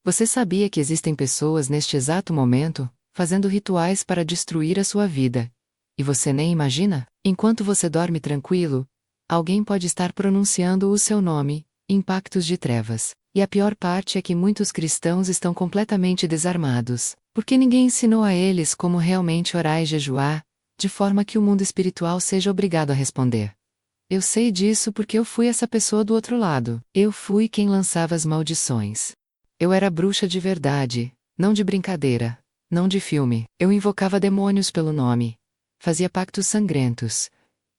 Você sabia que existem pessoas neste exato momento, fazendo rituais para destruir a sua vida? E você nem imagina? Enquanto você dorme tranquilo, alguém pode estar pronunciando o seu nome, impactos de trevas. E a pior parte é que muitos cristãos estão completamente desarmados, porque ninguém ensinou a eles como realmente orar e jejuar, de forma que o mundo espiritual seja obrigado a responder. Eu sei disso porque eu fui essa pessoa do outro lado. Eu fui quem lançava as maldições. Eu era bruxa de verdade, não de brincadeira, não de filme. Eu invocava demônios pelo nome, fazia pactos sangrentos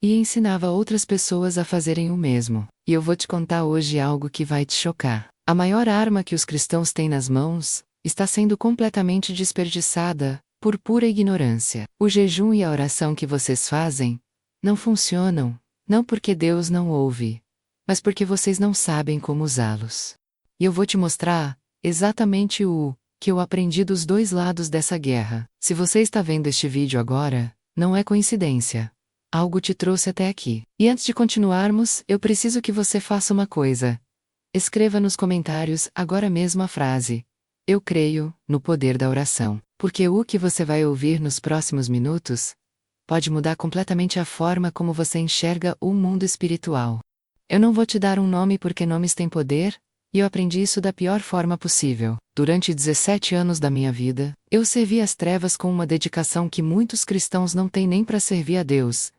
e ensinava outras pessoas a fazerem o mesmo. E eu vou te contar hoje algo que vai te chocar. A maior arma que os cristãos têm nas mãos está sendo completamente desperdiçada por pura ignorância. O jejum e a oração que vocês fazem não funcionam, não porque Deus não ouve, mas porque vocês não sabem como usá-los. E eu vou te mostrar exatamente o que eu aprendi dos dois lados dessa guerra. Se você está vendo este vídeo agora, não é coincidência. Algo te trouxe até aqui. E antes de continuarmos, eu preciso que você faça uma coisa. Escreva nos comentários agora mesmo a frase: eu creio no poder da oração. Porque o que você vai ouvir nos próximos minutos pode mudar completamente a forma como você enxerga o mundo espiritual. Eu não vou te dar um nome porque nomes têm poder, e eu aprendi isso da pior forma possível. Durante 17 anos da minha vida, eu servi as trevas com uma dedicação que muitos cristãos não têm nem para servir a Deus.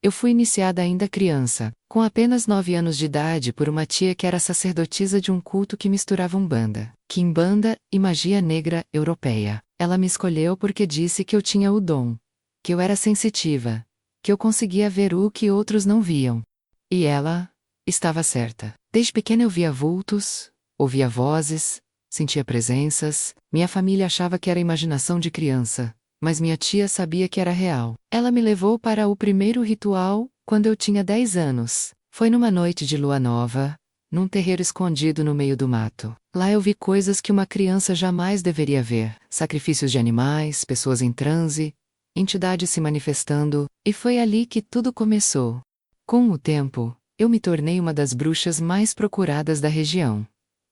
Eu fui iniciada ainda criança, com apenas 9 anos de idade, por uma tia que era sacerdotisa de um culto que misturava umbanda, quimbanda e magia negra europeia. Ela me escolheu porque disse que eu tinha o dom, que eu era sensitiva, que eu conseguia ver o que outros não viam. E ela estava certa. Desde pequena eu via vultos, ouvia vozes, sentia presenças. Minha família achava que era imaginação de criança, mas minha tia sabia que era real. Ela me levou para o primeiro ritual, quando eu tinha 10 anos. Foi numa noite de lua nova, num terreiro escondido no meio do mato. Lá eu vi coisas que uma criança jamais deveria ver: sacrifícios de animais, pessoas em transe, entidades se manifestando, e foi ali que tudo começou. Com o tempo, eu me tornei uma das bruxas mais procuradas da região.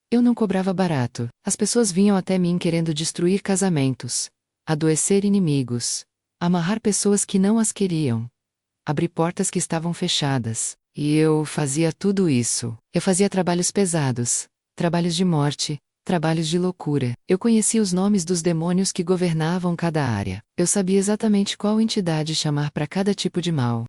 Eu não cobrava barato. As pessoas vinham até mim querendo destruir casamentos, adoecer inimigos, amarrar pessoas que não as queriam, abrir portas que estavam fechadas. E eu fazia tudo isso. Eu fazia trabalhos pesados, trabalhos de morte, trabalhos de loucura. Eu conhecia os nomes dos demônios que governavam cada área. Eu sabia exatamente qual entidade chamar para cada tipo de mal.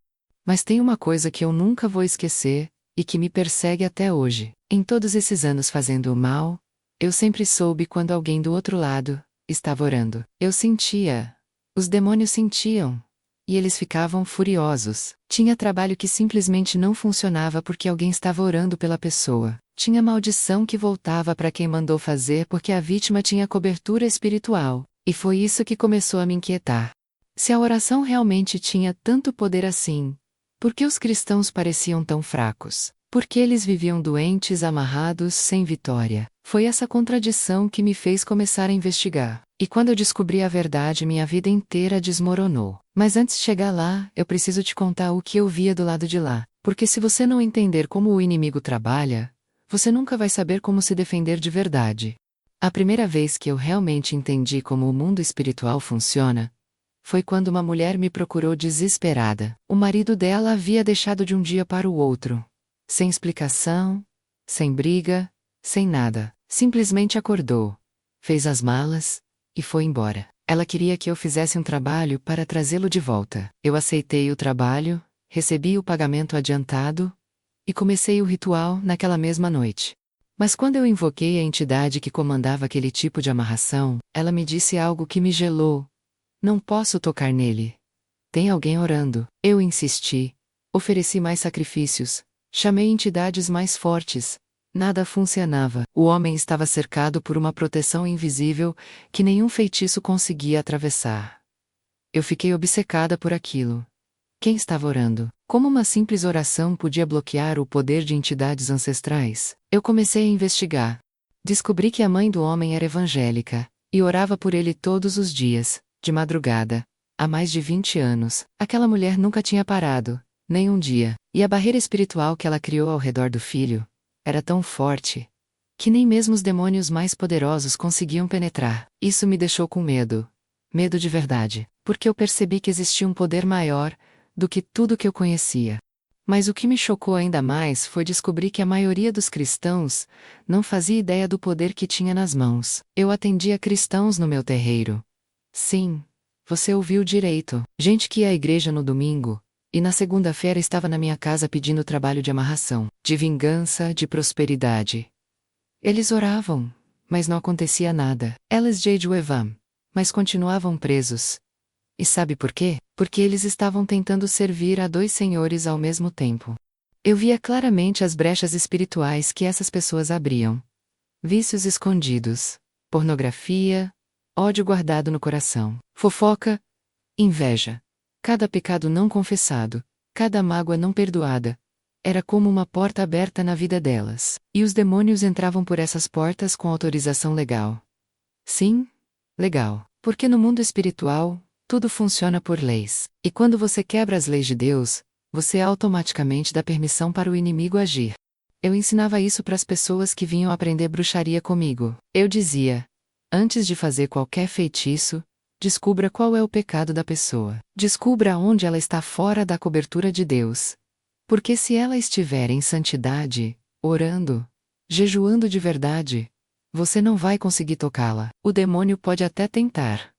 Mas tem uma coisa que eu nunca vou esquecer, e que me persegue até hoje. Em todos esses anos fazendo o mal, eu sempre soube quando alguém do outro lado estava orando. Eu sentia. Os demônios sentiam. E eles ficavam furiosos. Tinha trabalho que simplesmente não funcionava porque alguém estava orando pela pessoa. Tinha maldição que voltava para quem mandou fazer porque a vítima tinha cobertura espiritual. E foi isso que começou a me inquietar. Se a oração realmente tinha tanto poder assim, por que os cristãos pareciam tão fracos? Por que eles viviam doentes, amarrados, sem vitória? Foi essa contradição que me fez começar a investigar. E quando eu descobri a verdade, minha vida inteira desmoronou. Mas antes de chegar lá, eu preciso te contar o que eu via do lado de lá. Porque se você não entender como o inimigo trabalha, você nunca vai saber como se defender de verdade. A primeira vez que eu realmente entendi como o mundo espiritual funciona foi quando uma mulher me procurou desesperada. O marido dela havia deixado de um dia para o outro. Sem explicação, sem briga, sem nada. Simplesmente acordou, fez as malas e foi embora. Ela queria que eu fizesse um trabalho para trazê-lo de volta. Eu aceitei o trabalho, recebi o pagamento adiantado e comecei o ritual naquela mesma noite. Mas quando eu invoquei a entidade que comandava aquele tipo de amarração, ela me disse algo que me gelou. Não posso tocar nele. Tem alguém orando. Eu insisti. Ofereci mais sacrifícios. Chamei entidades mais fortes. Nada funcionava. O homem estava cercado por uma proteção invisível que nenhum feitiço conseguia atravessar. Eu fiquei obcecada por aquilo. Quem estava orando? Como uma simples oração podia bloquear o poder de entidades ancestrais? Eu comecei a investigar. Descobri que a mãe do homem era evangélica e orava por ele todos os dias, de madrugada, há mais de 20 anos. Aquela mulher nunca tinha parado, nem um dia. E a barreira espiritual que ela criou ao redor do filho era tão forte que nem mesmo os demônios mais poderosos conseguiam penetrar. Isso me deixou com medo. Medo de verdade, porque eu percebi que existia um poder maior do que tudo que eu conhecia. Mas o que me chocou ainda mais foi descobrir que a maioria dos cristãos não fazia ideia do poder que tinha nas mãos. Eu atendia cristãos no meu terreiro. Sim, você ouviu direito. Gente que ia à igreja no domingo, e na segunda-feira estava na minha casa pedindo trabalho de amarração, de vingança, de prosperidade. Eles oravam, mas não acontecia nada. Elas de Evam, mas continuavam presos. E sabe por quê? Porque eles estavam tentando servir a dois senhores ao mesmo tempo. Eu via claramente as brechas espirituais que essas pessoas abriam. Vícios escondidos, pornografia, ódio guardado no coração, fofoca, inveja. Cada pecado não confessado, cada mágoa não perdoada. Era como uma porta aberta na vida delas. E os demônios entravam por essas portas com autorização legal. Sim, legal. Porque no mundo espiritual, tudo funciona por leis. E quando você quebra as leis de Deus, você automaticamente dá permissão para o inimigo agir. Eu ensinava isso para as pessoas que vinham aprender bruxaria comigo. Eu dizia: antes de fazer qualquer feitiço, descubra qual é o pecado da pessoa. Descubra onde ela está fora da cobertura de Deus. Porque se ela estiver em santidade, orando, jejuando de verdade, você não vai conseguir tocá-la. O demônio pode até tentar,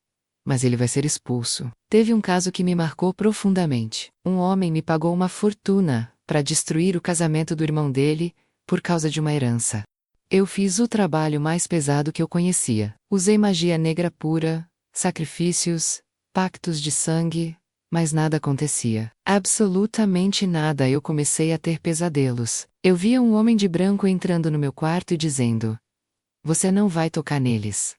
mas ele vai ser expulso. Teve um caso que me marcou profundamente. Um homem me pagou uma fortuna para destruir o casamento do irmão dele, por causa de uma herança. Eu fiz o trabalho mais pesado que eu conhecia. Usei magia negra pura, sacrifícios, pactos de sangue, mas nada acontecia. Absolutamente nada. Eu comecei a ter pesadelos. Eu via um homem de branco entrando no meu quarto e dizendo: você não vai tocar neles.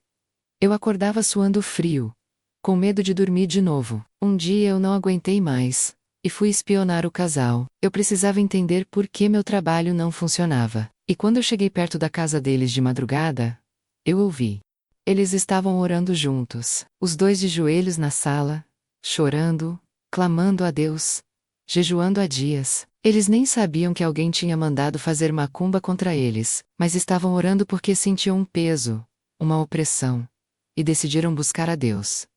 Eu acordava suando frio, com medo de dormir de novo. Um dia eu não aguentei mais, e fui espionar o casal. Eu precisava entender por que meu trabalho não funcionava. E quando eu cheguei perto da casa deles de madrugada, eu ouvi. Eles estavam orando juntos, os dois de joelhos na sala, chorando, clamando a Deus, jejuando há dias. Eles nem sabiam que alguém tinha mandado fazer macumba contra eles, mas estavam orando porque sentiam um peso, uma opressão, e decidiram buscar a Deus.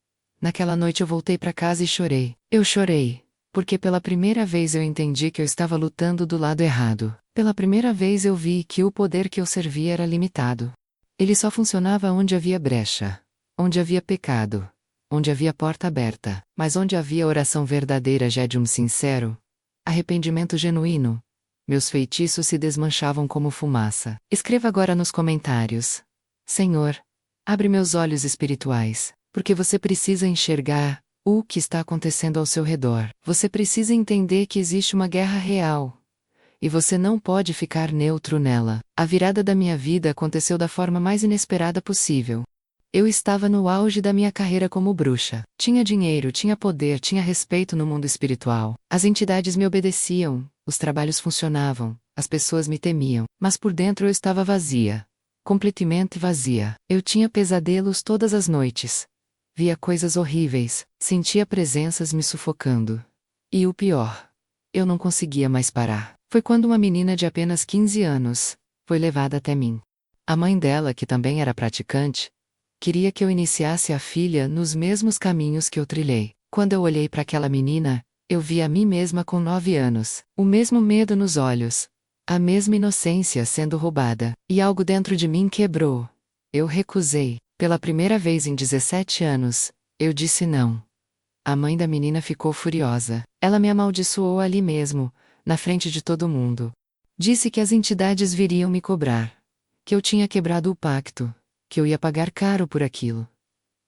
Naquela noite eu voltei para casa e chorei. Eu chorei, porque pela primeira vez eu entendi que eu estava lutando do lado errado. Pela primeira vez eu vi que o poder que eu servia era limitado. Ele só funcionava onde havia brecha, onde havia pecado, onde havia porta aberta, mas onde havia oração verdadeira, jejum sincero, arrependimento genuíno, meus feitiços se desmanchavam como fumaça. Escreva agora nos comentários: Senhor, abre meus olhos espirituais, porque você precisa enxergar o que está acontecendo ao seu redor. Você precisa entender que existe uma guerra real. E você não pode ficar neutro nela. A virada da minha vida aconteceu da forma mais inesperada possível. Eu estava no auge da minha carreira como bruxa. Tinha dinheiro, tinha poder, tinha respeito no mundo espiritual. As entidades me obedeciam, os trabalhos funcionavam, as pessoas me temiam. Mas por dentro eu estava vazia. Completamente vazia. Eu tinha pesadelos todas as noites. Via coisas horríveis, sentia presenças me sufocando. E o pior, eu não conseguia mais parar. Foi quando uma menina de apenas 15 anos foi levada até mim. A mãe dela, que também era praticante, queria que eu iniciasse a filha nos mesmos caminhos que eu trilhei. Quando eu olhei para aquela menina, eu vi a mim mesma com 9 anos, o mesmo medo nos olhos, a mesma inocência sendo roubada, e algo dentro de mim quebrou. Eu recusei. Pela primeira vez em 17 anos, eu disse não. A mãe da menina ficou furiosa. Ela me amaldiçoou ali mesmo, na frente de todo mundo. Disse que as entidades viriam me cobrar, que eu tinha quebrado o pacto, que eu ia pagar caro por aquilo.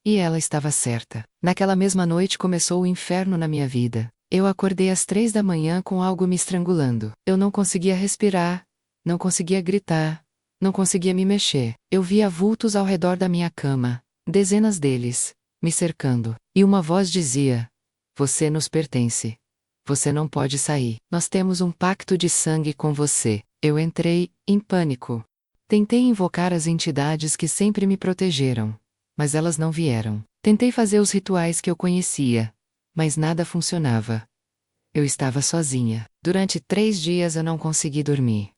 E ela estava certa. Naquela mesma noite começou o inferno na minha vida. Eu acordei às 3 da manhã com algo me estrangulando. Eu não conseguia respirar, não conseguia gritar, não conseguia me mexer. Eu via vultos ao redor da minha cama, dezenas deles, me cercando. E uma voz dizia: você nos pertence. Você não pode sair. Nós temos um pacto de sangue com você. Eu entrei, em pânico. Tentei invocar as entidades que sempre me protegeram, mas elas não vieram. Tentei fazer os rituais que eu conhecia, mas nada funcionava. Eu estava sozinha. Durante 3 dias eu não consegui dormir.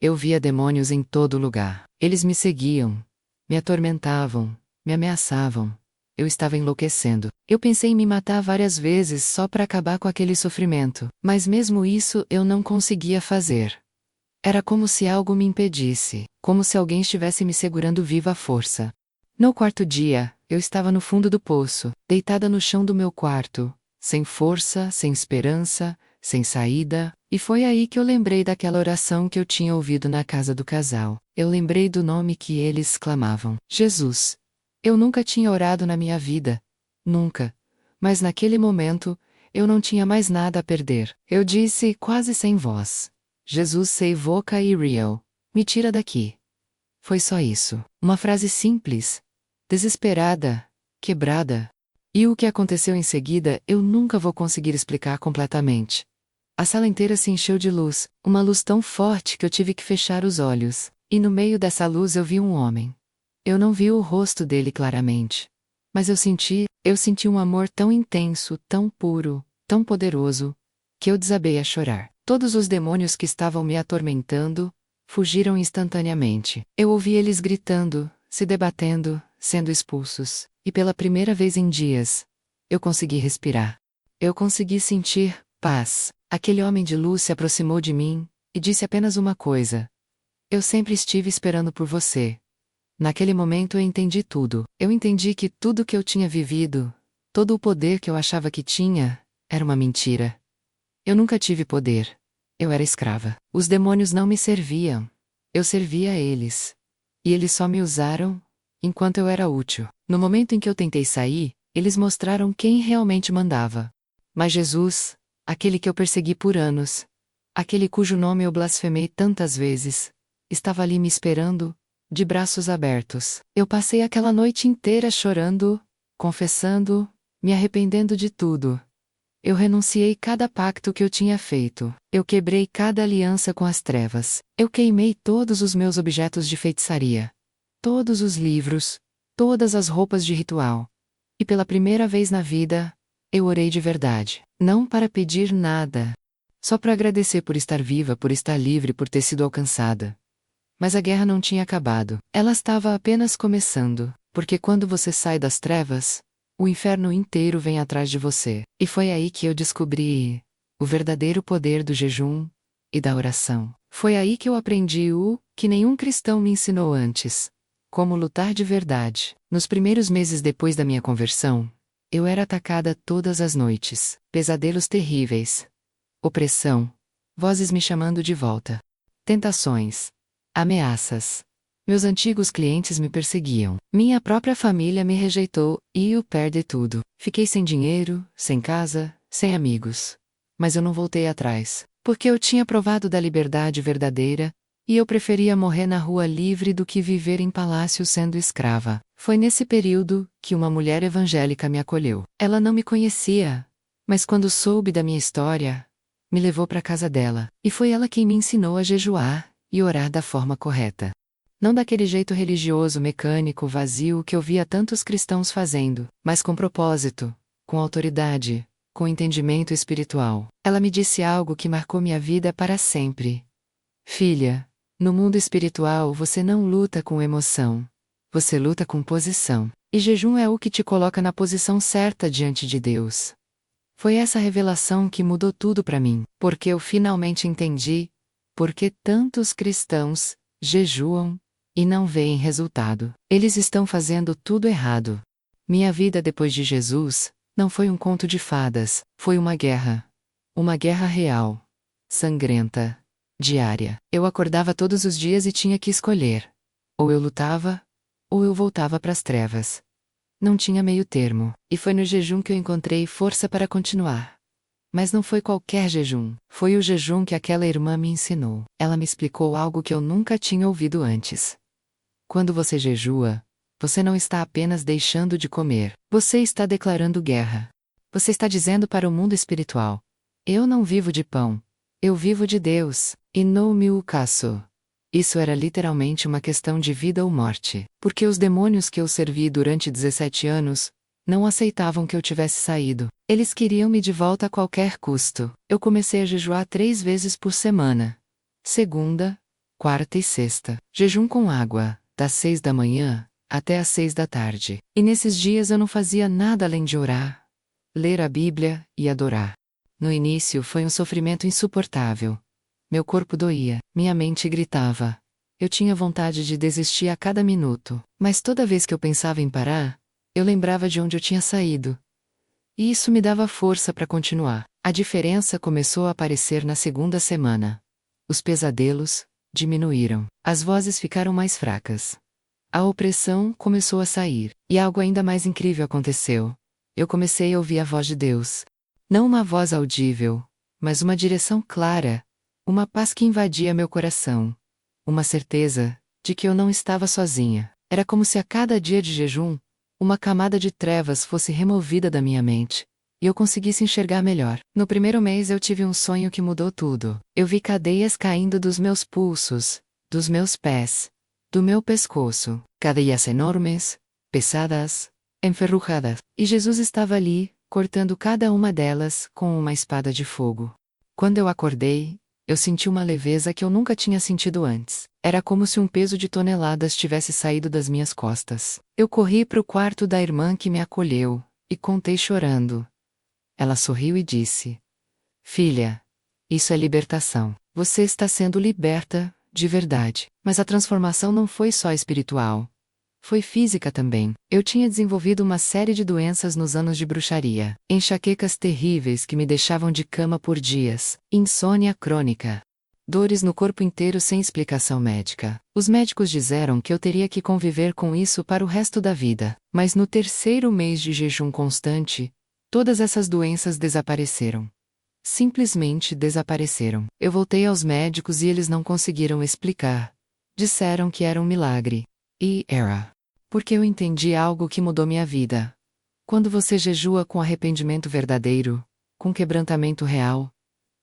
Eu via demônios em todo lugar. Eles me seguiam, me atormentavam, me ameaçavam. Eu estava enlouquecendo. Eu pensei em me matar várias vezes só para acabar com aquele sofrimento, mas mesmo isso eu não conseguia fazer. Era como se algo me impedisse, como se alguém estivesse me segurando viva à força. No quarto dia, eu estava no fundo do poço, deitada no chão do meu quarto, sem força, sem esperança, sem saída, e foi aí que eu lembrei daquela oração que eu tinha ouvido na casa do casal. Eu lembrei do nome que eles clamavam: Jesus. Eu nunca tinha orado na minha vida. Nunca. Mas naquele momento, eu não tinha mais nada a perder. Eu disse, quase sem voz: Jesus sei voca e real. Me tira daqui. Foi só isso. Uma frase simples, desesperada, quebrada. E o que aconteceu em seguida eu nunca vou conseguir explicar completamente. A sala inteira se encheu de luz, uma luz tão forte que eu tive que fechar os olhos, e no meio dessa luz eu vi um homem. Eu não vi o rosto dele claramente. Mas eu senti um amor tão intenso, tão puro, tão poderoso, que eu desabei a chorar. Todos os demônios que estavam me atormentando fugiram instantaneamente. Eu ouvi eles gritando, se debatendo, sendo expulsos, e pela primeira vez em dias, eu consegui respirar. Eu consegui sentir paz. Aquele homem de luz se aproximou de mim e disse apenas uma coisa: eu sempre estive esperando por você. Naquele momento eu entendi tudo. Eu entendi que tudo que eu tinha vivido, todo o poder que eu achava que tinha, era uma mentira. Eu nunca tive poder. Eu era escrava. Os demônios não me serviam. Eu servia a eles. E eles só me usaram enquanto eu era útil. No momento em que eu tentei sair, eles mostraram quem realmente mandava. Mas Jesus, aquele que eu persegui por anos, aquele cujo nome eu blasfemei tantas vezes, estava ali me esperando, de braços abertos. Eu passei aquela noite inteira chorando, confessando, me arrependendo de tudo. Eu renunciei cada pacto que eu tinha feito. Eu quebrei cada aliança com as trevas. Eu queimei todos os meus objetos de feitiçaria. Todos os livros. Todas as roupas de ritual. E pela primeira vez na vida, eu orei de verdade. Não para pedir nada. Só para agradecer por estar viva, por estar livre, por ter sido alcançada. Mas a guerra não tinha acabado. Ela estava apenas começando. Porque quando você sai das trevas, o inferno inteiro vem atrás de você. E foi aí que eu descobri o verdadeiro poder do jejum e da oração. Foi aí que eu aprendi o que nenhum cristão me ensinou antes: como lutar de verdade. Nos primeiros meses depois da minha conversão, eu era atacada todas as noites. Pesadelos terríveis. Opressão. Vozes me chamando de volta. Tentações. Ameaças. Meus antigos clientes me perseguiam. Minha própria família me rejeitou e eu perdi tudo. Fiquei sem dinheiro, sem casa, sem amigos. Mas eu não voltei atrás, porque eu tinha provado da liberdade verdadeira, e eu preferia morrer na rua livre do que viver em palácio sendo escrava. Foi nesse período que uma mulher evangélica me acolheu. Ela não me conhecia, mas quando soube da minha história, me levou para casa dela, e foi ela quem me ensinou a jejuar e orar da forma correta. Não daquele jeito religioso, mecânico, vazio que eu via tantos cristãos fazendo, mas com propósito, com autoridade, com entendimento espiritual. Ela me disse algo que marcou minha vida para sempre. Filha, no mundo espiritual você não luta com emoção. Você luta com posição. E jejum é o que te coloca na posição certa diante de Deus. Foi essa revelação que mudou tudo para mim, porque eu finalmente entendi por que tantos cristãos jejuam e não veem resultado. Eles estão fazendo tudo errado. Minha vida depois de Jesus não foi um conto de fadas, foi uma guerra. Uma guerra real. Sangrenta. Diária. Eu acordava todos os dias e tinha que escolher. Ou eu lutava, ou eu voltava para as trevas. Não tinha meio termo, e foi no jejum que eu encontrei força para continuar. Mas não foi qualquer jejum, foi o jejum que aquela irmã me ensinou. Ela me explicou algo que eu nunca tinha ouvido antes. Quando você jejua, você não está apenas deixando de comer, você está declarando guerra. Você está dizendo para o mundo espiritual: eu não vivo de pão, eu vivo de Deus, e não me o caço. Isso era literalmente uma questão de vida ou morte, porque os demônios que eu servi durante 17 anos não aceitavam que eu tivesse saído. Eles queriam me de volta a qualquer custo. Eu comecei a jejuar 3 vezes por semana. Segunda, quarta e sexta. Jejum com água, das 6 da manhã até às 6 da tarde. E nesses dias eu não fazia nada além de orar, ler a Bíblia e adorar. No início foi um sofrimento insuportável. Meu corpo doía, minha mente gritava. Eu tinha vontade de desistir a cada minuto, mas toda vez que eu pensava em parar, eu lembrava de onde eu tinha saído. E isso me dava força para continuar. A diferença começou a aparecer na segunda semana. Os pesadelos diminuíram. As vozes ficaram mais fracas. A opressão começou a sair. E algo ainda mais incrível aconteceu. Eu comecei a ouvir a voz de Deus. Não uma voz audível, mas uma direção clara. Uma paz que invadia meu coração. Uma certeza de que eu não estava sozinha. Era como se a cada dia de jejum, uma camada de trevas fosse removida da minha mente, e eu conseguisse enxergar melhor. No primeiro mês eu tive um sonho que mudou tudo. Eu vi cadeias caindo dos meus pulsos, dos meus pés, do meu pescoço. Cadeias enormes, pesadas, enferrujadas. E Jesus estava ali, cortando cada uma delas com uma espada de fogo. Quando eu acordei, eu senti uma leveza que eu nunca tinha sentido antes. Era como se um peso de toneladas tivesse saído das minhas costas. Eu corri para o quarto da irmã que me acolheu, e contei chorando. Ela sorriu e disse: Filha, isso é libertação. Você está sendo liberta, de verdade. Mas a transformação não foi só espiritual. Foi física também. Eu tinha desenvolvido uma série de doenças nos anos de bruxaria. Enxaquecas terríveis que me deixavam de cama por dias. Insônia crônica. Dores no corpo inteiro sem explicação médica. Os médicos disseram que eu teria que conviver com isso para o resto da vida. Mas no terceiro mês de jejum constante, todas essas doenças desapareceram. Simplesmente desapareceram. Eu voltei aos médicos e eles não conseguiram explicar. Disseram que era um milagre. E era. Porque eu entendi algo que mudou minha vida. Quando você jejua com arrependimento verdadeiro, com quebrantamento real,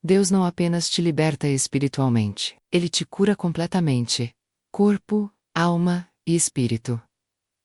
Deus não apenas te liberta espiritualmente, Ele te cura completamente. Corpo, alma e espírito.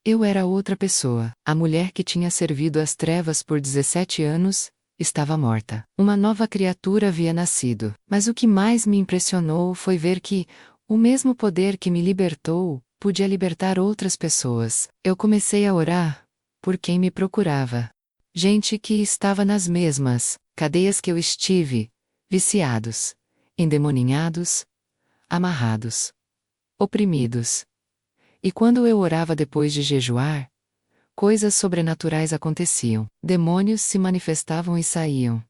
Eu era outra pessoa. A mulher que tinha servido às trevas por 17 anos, estava morta. Uma nova criatura havia nascido. Mas o que mais me impressionou foi ver que o mesmo poder que me libertou podia libertar outras pessoas. Eu comecei a orar por quem me procurava. Gente que estava nas mesmas cadeias que eu estive, viciados, endemoninhados, amarrados, oprimidos. E quando eu orava depois de jejuar, coisas sobrenaturais aconteciam. Demônios se manifestavam e saíam.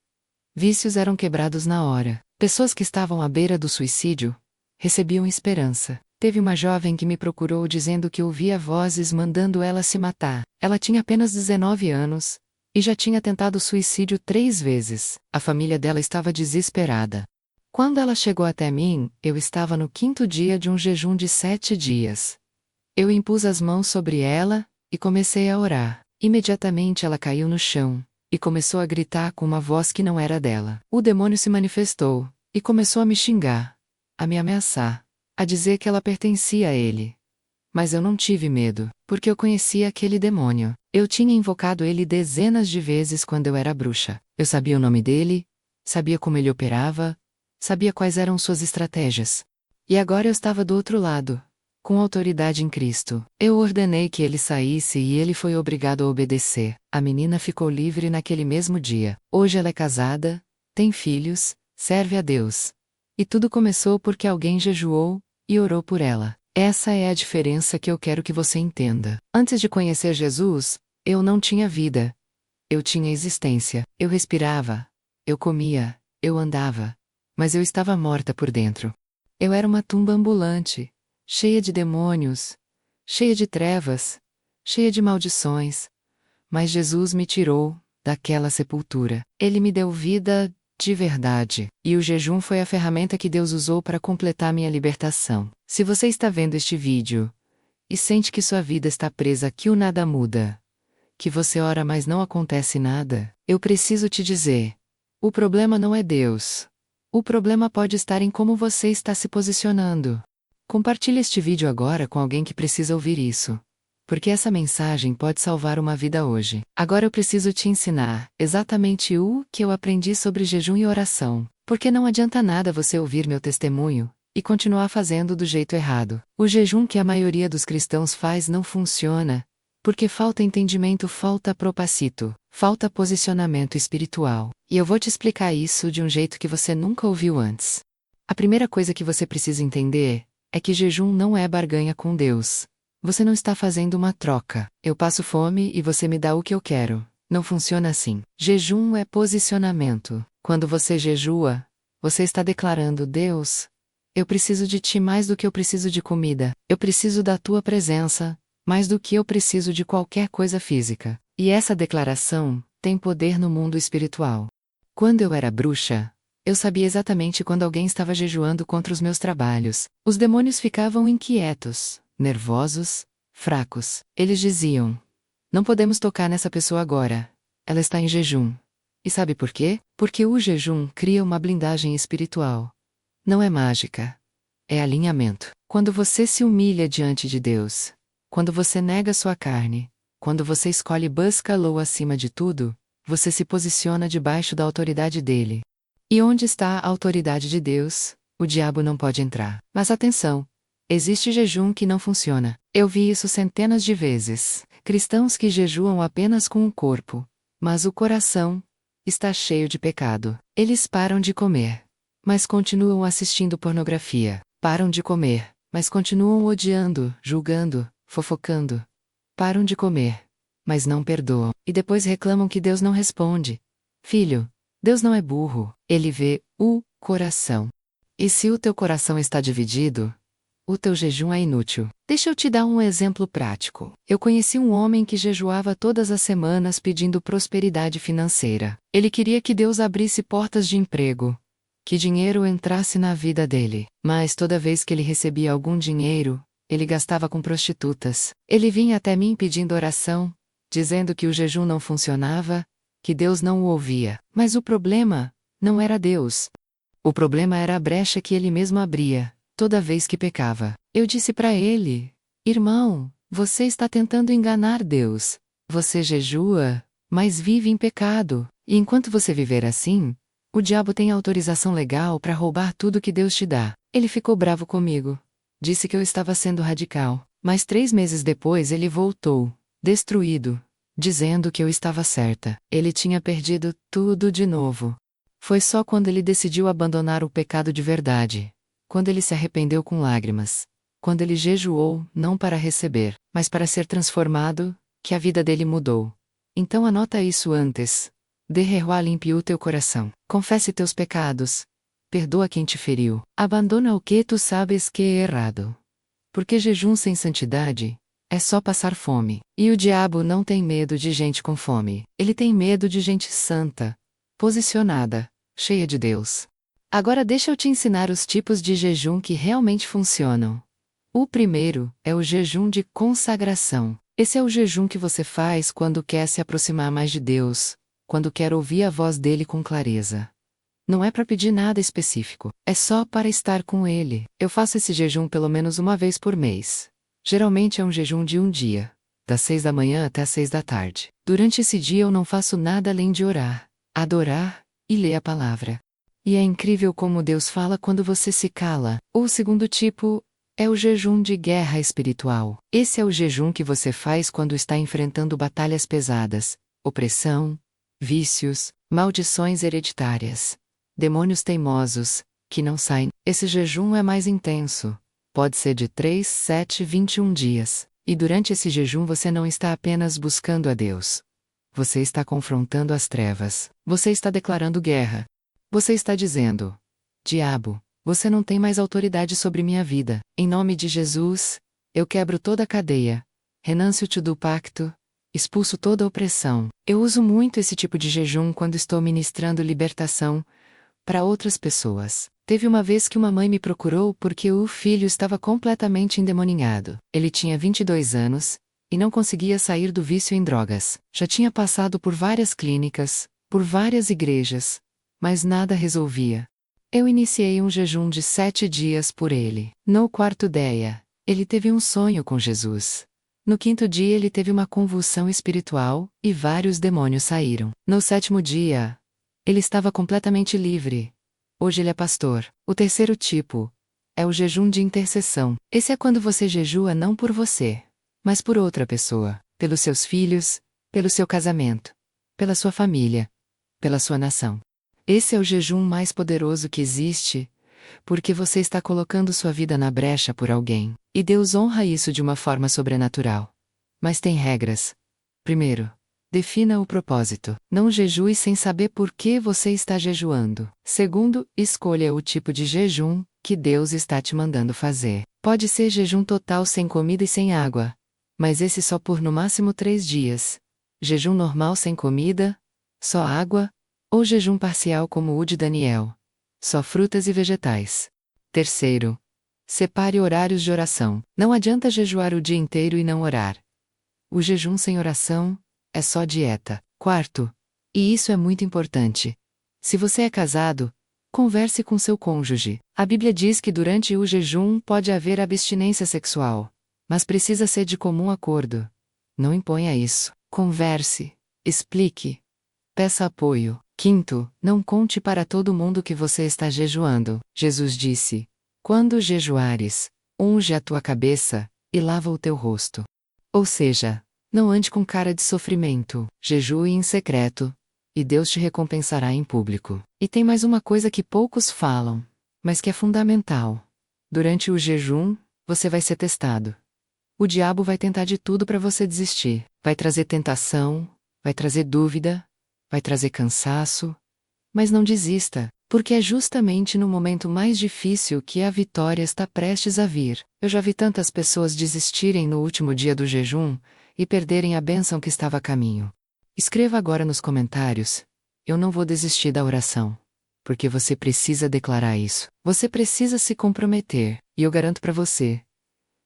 Vícios eram quebrados na hora. Pessoas que estavam à beira do suicídio recebiam esperança. Teve uma jovem que me procurou dizendo que ouvia vozes mandando ela se matar. Ela tinha apenas 19 anos e já tinha tentado suicídio 3 vezes. A família dela estava desesperada. Quando ela chegou até mim, eu estava no 5º dia de um jejum de 7 dias. Eu impus as mãos sobre ela e comecei a orar. Imediatamente ela caiu no chão e começou a gritar com uma voz que não era dela. O demônio se manifestou e começou a me xingar, a me ameaçar, a dizer que ela pertencia a ele. Mas eu não tive medo, porque eu conhecia aquele demônio. Eu tinha invocado ele dezenas de vezes quando eu era bruxa. Eu sabia o nome dele, sabia como ele operava, sabia quais eram suas estratégias. E agora eu estava do outro lado, com autoridade em Cristo. Eu ordenei que ele saísse e ele foi obrigado a obedecer. A menina ficou livre naquele mesmo dia. Hoje ela é casada, tem filhos, serve a Deus. E tudo começou porque alguém jejuou e orou por ela. Essa é a diferença que eu quero que você entenda. Antes de conhecer Jesus, eu não tinha vida. Eu tinha existência. Eu respirava, eu comia, eu andava. Mas eu estava morta por dentro. Eu era uma tumba ambulante, cheia de demônios, cheia de trevas, cheia de maldições. Mas Jesus me tirou daquela sepultura. Ele me deu vida de verdade. E o jejum foi a ferramenta que Deus usou para completar minha libertação. Se você está vendo este vídeo e sente que sua vida está presa aqui ou nada muda, que você ora mas não acontece nada, eu preciso te dizer: o problema não é Deus. O problema pode estar em como você está se posicionando. Compartilhe este vídeo agora com alguém que precisa ouvir isso. Porque essa mensagem pode salvar uma vida hoje. Agora eu preciso te ensinar exatamente o que eu aprendi sobre jejum e oração. Porque não adianta nada você ouvir meu testemunho e continuar fazendo do jeito errado. O jejum que a maioria dos cristãos faz não funciona, porque falta entendimento, falta propósito, falta posicionamento espiritual. E eu vou te explicar isso de um jeito que você nunca ouviu antes. A primeira coisa que você precisa entender é que jejum não é barganha com Deus. Você não está fazendo uma troca. Eu passo fome e você me dá o que eu quero. Não funciona assim. Jejum é posicionamento. Quando você jejua, você está declarando: Deus, eu preciso de ti mais do que eu preciso de comida. Eu preciso da tua presença, mais do que eu preciso de qualquer coisa física. E essa declaração tem poder no mundo espiritual. Quando eu era bruxa, eu sabia exatamente quando alguém estava jejuando contra os meus trabalhos. Os demônios ficavam inquietos, nervosos, fracos. Eles diziam: não podemos tocar nessa pessoa agora. Ela está em jejum. E sabe por quê? Porque o jejum cria uma blindagem espiritual. Não é mágica. É alinhamento. Quando você se humilha diante de Deus, quando você nega sua carne, quando você escolhe buscá-lo acima de tudo, você se posiciona debaixo da autoridade dele. E onde está a autoridade de Deus, o diabo não pode entrar. Mas atenção! Existe jejum que não funciona. Eu vi isso centenas de vezes. Cristãos que jejuam apenas com o corpo, mas o coração está cheio de pecado. Eles param de comer, mas continuam assistindo pornografia. Param de comer, mas continuam odiando, julgando, fofocando. Param de comer, mas não perdoam. E depois reclamam que Deus não responde. Filho, Deus não é burro. Ele vê o coração. E se o teu coração está dividido, o teu jejum é inútil. Deixa eu te dar um exemplo prático. Eu conheci um homem que jejuava todas as semanas pedindo prosperidade financeira. Ele queria que Deus abrisse portas de emprego, que dinheiro entrasse na vida dele. Mas toda vez que ele recebia algum dinheiro, ele gastava com prostitutas. Ele vinha até mim pedindo oração, dizendo que o jejum não funcionava, que Deus não o ouvia. Mas o problema não era Deus. O problema era a brecha que ele mesmo abria toda vez que pecava. Eu disse para ele: irmão, você está tentando enganar Deus. Você jejua, mas vive em pecado. E enquanto você viver assim, o diabo tem autorização legal para roubar tudo que Deus te dá. Ele ficou bravo comigo. Disse que eu estava sendo radical. Mas 3 meses depois ele voltou, destruído, dizendo que eu estava certa. Ele tinha perdido tudo de novo. Foi só quando ele decidiu abandonar o pecado de verdade, quando ele se arrependeu com lágrimas, quando ele jejuou, não para receber, mas para ser transformado, que a vida dele mudou. Então anota isso antes. Derrewa limpe o teu coração. Confesse teus pecados. Perdoa quem te feriu. Abandona o que tu sabes que é errado. Porque jejum sem santidade é só passar fome. E o diabo não tem medo de gente com fome. Ele tem medo de gente santa, posicionada, cheia de Deus. Agora deixa eu te ensinar os tipos de jejum que realmente funcionam. O primeiro é o jejum de consagração. Esse é o jejum que você faz quando quer se aproximar mais de Deus, quando quer ouvir a voz dele com clareza. Não é para pedir nada específico, é só para estar com ele. Eu faço esse jejum pelo menos uma vez por mês. Geralmente é um jejum de um dia, das 6 da manhã até as 6 da tarde. Durante esse dia eu não faço nada além de orar, adorar e ler a palavra. E é incrível como Deus fala quando você se cala. O segundo tipo é o jejum de guerra espiritual. Esse é o jejum que você faz quando está enfrentando batalhas pesadas, opressão, vícios, maldições hereditárias, demônios teimosos, que não saem. Esse jejum é mais intenso. Pode ser de 3, 7, 21 dias. E durante esse jejum você não está apenas buscando a Deus. Você está confrontando as trevas. Você está declarando guerra. Você está dizendo: diabo, você não tem mais autoridade sobre minha vida. Em nome de Jesus, eu quebro toda a cadeia, renuncio-te do pacto, expulso toda a opressão. Eu uso muito esse tipo de jejum quando estou ministrando libertação para outras pessoas. Teve uma vez que uma mãe me procurou porque o filho estava completamente endemoninhado. Ele tinha 22 anos e não conseguia sair do vício em drogas. Já tinha passado por várias clínicas, por várias igrejas, mas nada resolvia. Eu iniciei um jejum de 7 dias por ele. No quarto dia, ele teve um sonho com Jesus. No quinto dia ele teve uma convulsão espiritual, e vários demônios saíram. No sétimo dia, ele estava completamente livre. Hoje ele é pastor. O terceiro tipo é o jejum de intercessão. Esse é quando você jejua não por você, mas por outra pessoa, pelos seus filhos, pelo seu casamento, pela sua família, pela sua nação. Esse é o jejum mais poderoso que existe, porque você está colocando sua vida na brecha por alguém, e Deus honra isso de uma forma sobrenatural. Mas tem regras. Primeiro, defina o propósito. Não jejue sem saber por que você está jejuando. Segundo, escolha o tipo de jejum que Deus está te mandando fazer. Pode ser jejum total sem comida e sem água, mas esse só por no máximo 3 dias. Jejum normal sem comida, só água, ou jejum parcial como o de Daniel, só frutas e vegetais. Terceiro, separe horários de oração. Não adianta jejuar o dia inteiro e não orar. O jejum sem oração é só dieta. Quarto, e isso é muito importante. Se você é casado, converse com seu cônjuge. A Bíblia diz que durante o jejum pode haver abstinência sexual, mas precisa ser de comum acordo. Não imponha isso. Converse, explique, peça apoio. Quinto, não conte para todo mundo que você está jejuando. Jesus disse: quando jejuares, unge a tua cabeça e lava o teu rosto. Ou seja, não ande com cara de sofrimento, jejue em secreto, e Deus te recompensará em público. E tem mais uma coisa que poucos falam, mas que é fundamental. Durante o jejum, você vai ser testado. O diabo vai tentar de tudo para você desistir. Vai trazer tentação, vai trazer dúvida, vai trazer cansaço. Mas não desista, porque é justamente no momento mais difícil que a vitória está prestes a vir. Eu já vi tantas pessoas desistirem no último dia do jejum e perderem a bênção que estava a caminho. Escreva agora nos comentários: eu não vou desistir da oração. Porque você precisa declarar isso. Você precisa se comprometer, e eu garanto para você: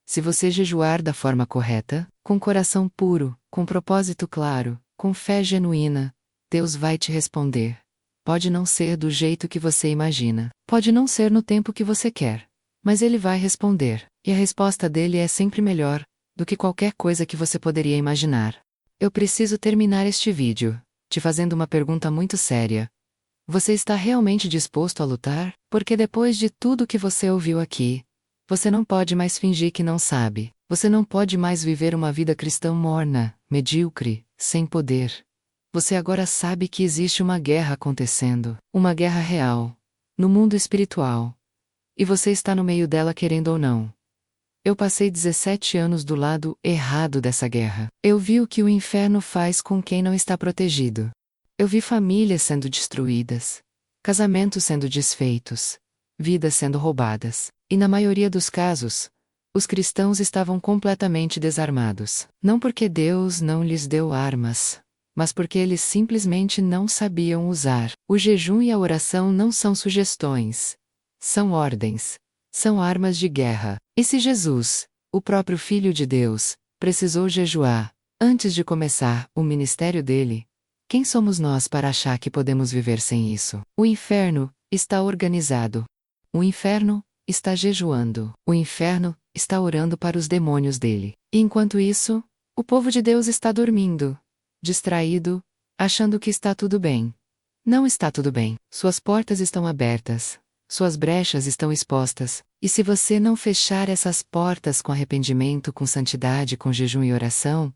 se você jejuar da forma correta, com coração puro, com propósito claro, com fé genuína, Deus vai te responder. Pode não ser do jeito que você imagina, pode não ser no tempo que você quer, mas Ele vai responder, e a resposta dele é sempre melhor do que qualquer coisa que você poderia imaginar. Eu preciso terminar este vídeo te fazendo uma pergunta muito séria. Você está realmente disposto a lutar? Porque depois de tudo que você ouviu aqui, você não pode mais fingir que não sabe. Você não pode mais viver uma vida cristã morna, medíocre, sem poder. Você agora sabe que existe uma guerra acontecendo, uma guerra real, no mundo espiritual. E você está no meio dela querendo ou não. Eu passei 17 anos do lado errado dessa guerra. Eu vi o que o inferno faz com quem não está protegido. Eu vi famílias sendo destruídas, casamentos sendo desfeitos, vidas sendo roubadas. E na maioria dos casos, os cristãos estavam completamente desarmados. Não porque Deus não lhes deu armas, mas porque eles simplesmente não sabiam usar. O jejum e a oração não são sugestões, são ordens, são armas de guerra. E se Jesus, o próprio Filho de Deus, precisou jejuar antes de começar o ministério dele, quem somos nós para achar que podemos viver sem isso? O inferno está organizado. O inferno está jejuando. O inferno está orando para os demônios dele. E enquanto isso, o povo de Deus está dormindo, distraído, achando que está tudo bem. Não está tudo bem. Suas portas estão abertas, suas brechas estão expostas, e se você não fechar essas portas com arrependimento, com santidade, com jejum e oração,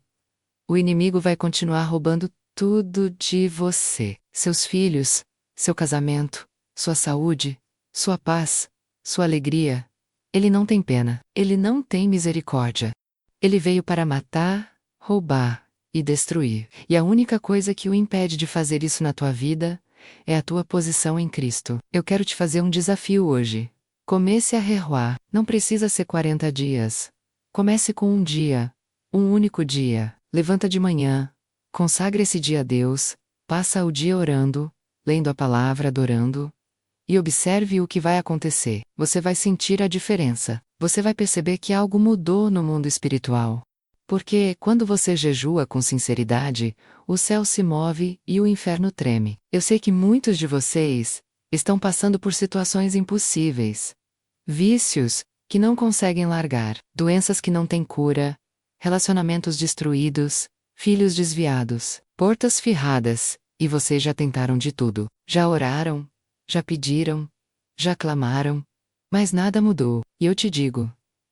o inimigo vai continuar roubando tudo de você. Seus filhos, seu casamento, sua saúde, sua paz, sua alegria. Ele não tem pena, ele não tem misericórdia. Ele veio para matar, roubar e destruir. E a única coisa que o impede de fazer isso na tua vida é a tua posição em Cristo. Eu quero te fazer um desafio hoje. Comece a jejuar. Não precisa ser 40 dias. Comece com um dia, um único dia. Levanta de manhã, consagra esse dia a Deus, passa o dia orando, lendo a palavra, adorando, e observe o que vai acontecer. Você vai sentir a diferença. Você vai perceber que algo mudou no mundo espiritual. Porque, quando você jejua com sinceridade, o céu se move e o inferno treme. Eu sei que muitos de vocês estão passando por situações impossíveis. Vícios que não conseguem largar, doenças que não têm cura, relacionamentos destruídos, filhos desviados, portas ferradas, e vocês já tentaram de tudo. Já oraram? Já pediram? Já clamaram? Mas nada mudou, e eu te digo: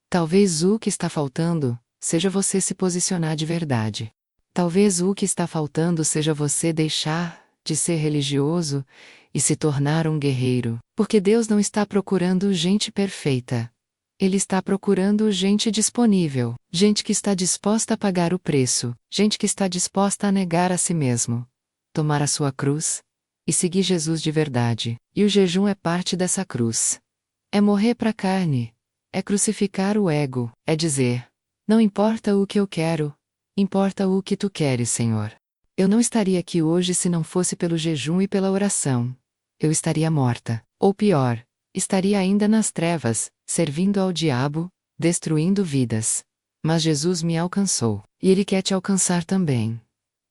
talvez o que está faltando seja você se posicionar de verdade. Talvez o que está faltando seja você deixar de ser religioso e se tornar um guerreiro, porque Deus não está procurando gente perfeita. Ele está procurando gente disponível, gente que está disposta a pagar o preço, gente que está disposta a negar a si mesmo, tomar a sua cruz e seguir Jesus de verdade. E o jejum é parte dessa cruz. É morrer para a carne, é crucificar o ego, é dizer: não importa o que eu quero, importa o que tu queres, Senhor. Eu não estaria aqui hoje se não fosse pelo jejum e pela oração. Eu estaria morta, ou pior, estaria ainda nas trevas, servindo ao diabo, destruindo vidas. Mas Jesus me alcançou, e Ele quer te alcançar também.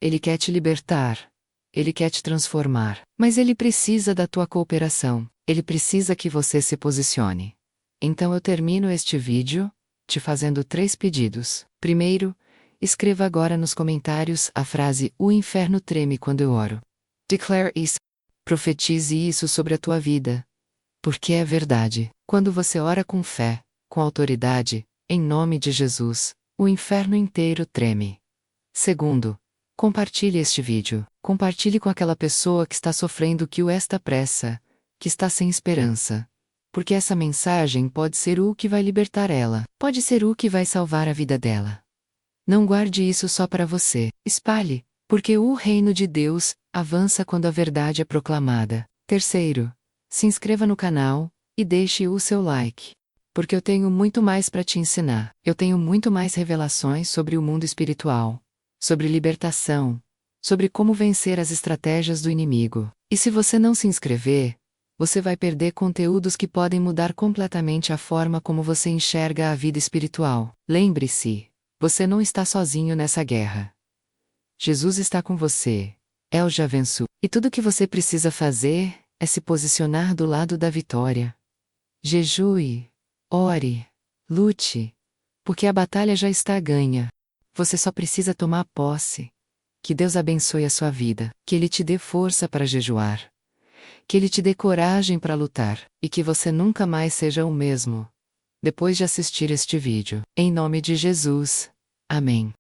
Ele quer te libertar. Ele quer te transformar, mas Ele precisa da tua cooperação. Ele precisa que você se posicione. Então eu termino este vídeo te fazendo 3 pedidos. Primeiro, escreva agora nos comentários a frase "O inferno treme quando eu oro". Declare isso. Profetize isso sobre a tua vida. Porque é verdade. Quando você ora com fé, com autoridade, em nome de Jesus, o inferno inteiro treme. Segundo, compartilhe este vídeo. Compartilhe com aquela pessoa que está sofrendo que o esta pressa, que está sem esperança. Porque essa mensagem pode ser o que vai libertar ela, pode ser o que vai salvar a vida dela. Não guarde isso só para você, espalhe, porque o reino de Deus avança quando a verdade é proclamada. Terceiro, se inscreva no canal e deixe o seu like. Porque eu tenho muito mais para te ensinar. Eu tenho muito mais revelações sobre o mundo espiritual, sobre libertação, sobre como vencer as estratégias do inimigo. E se você não se inscrever, você vai perder conteúdos que podem mudar completamente a forma como você enxerga a vida espiritual. Lembre-se, você não está sozinho nessa guerra. Jesus está com você. Eu já venço. E tudo o que você precisa fazer é se posicionar do lado da vitória. Jejue, ore, lute, porque a batalha já está ganha. Você só precisa tomar posse. Que Deus abençoe a sua vida, que Ele te dê força para jejuar, que Ele te dê coragem para lutar, e que você nunca mais seja o mesmo depois de assistir este vídeo. Em nome de Jesus. Amém.